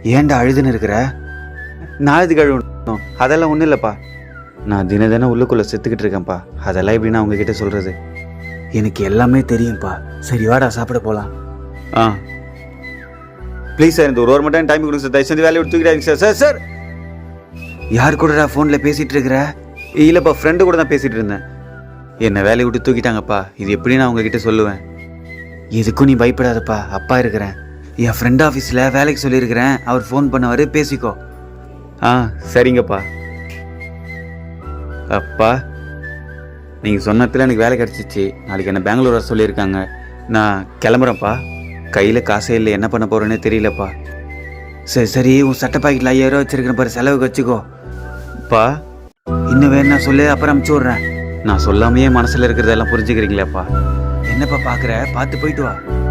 ஏன்டா அழுதுன்னு இருக்கிற? நான் எதுக்கு அழுவணும்? அதெல்லாம் ஒன்றும் இல்லைப்பா. நான் தினம் உள்ளுக்குள்ளே செத்துக்கிட்டு இருக்கேன்ப்பா. அதெல்லாம் எப்படி நான் உங்ககிட்ட சொல்கிறது? எனக்கு எல்லாமே தெரியும்ப்பா. சரி வாடா சாப்பிட போகலாம். ஆ ப்ளீஸ் சார், இந்த ஒரு மட்டும் டைம் கொடுங்க சார். தயவு செஞ்சு வேலையை விட்டு தூக்கிடாதீங்க சார். சார் சார் யார் கூடடா ஃபோனில் பேசிகிட்டு இருக்கிற? இல்லைப்பா, ஃப்ரெண்டு கூட தான் பேசிகிட்டு இருந்தேன். என்னை வேலையை விட்டு தூக்கிட்டாங்கப்பா. இது எப்படி நான் உங்ககிட்ட சொல்லுவேன்? எதுக்கும் நீ பயப்படாதப்பா, அப்பா இருக்கிறேன். என் ஃப்ரெண்ட் ஆஃபீஸில் வேலைக்கு சொல்லியிருக்கிறேன். அவர் ஃபோன் பண்ணவர், பேசிக்கோ. ஆ சரிங்கப்பா. அப்பா, நீங்கள் சொன்னதில் எனக்கு வேலை கிடச்சிச்சு. நாளைக்கு என்ன பெங்களூர் வர சொல்லியிருக்காங்க. நான் கிளம்புறேன்ப்பா. கையில் காசே இல்லை, என்ன பண்ண போகிறேன்னே தெரியலப்பா. சரி சரி, உன் சட்டை பாக்கெட்டில் 5000 வச்சுருக்கிறேன் பாரு, செலவுக்கு வச்சுக்கோ. பா இன்னும் வேணா சொல்லு, அப்புறம் அமுச்சு விட்றேன். நான் சொல்லாமையே மனசில் இருக்கிறதெல்லாம் புரிஞ்சுக்கிறீங்களாப்பா? என்னப்பா பார்க்குற? பார்த்து போயிட்டு வா.